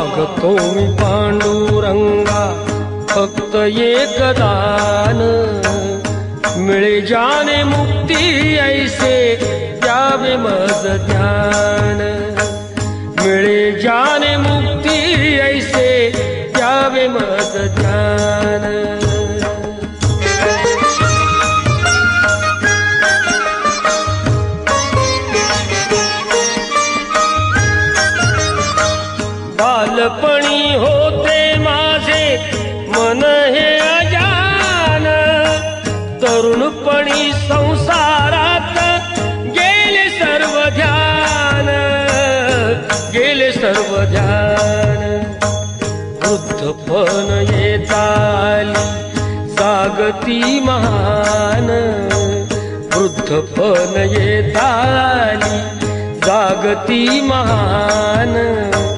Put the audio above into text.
मागतो मी पांडुरंगा फक्त एक दान, मिळे जाने मुक्ती ऐसे द्यावे मज ज्ञान, मिळे जाने मुक्ती ऐसे द्यावे मज ज्ञान। बालपणी होते माझे मन हे अजान, तरुणपणी संसारात गेले सर्व ध्यान, गेले सर्व ध्यान। वृद्धपण येताली जागती महान, वृद्धपण येताली जागती महान।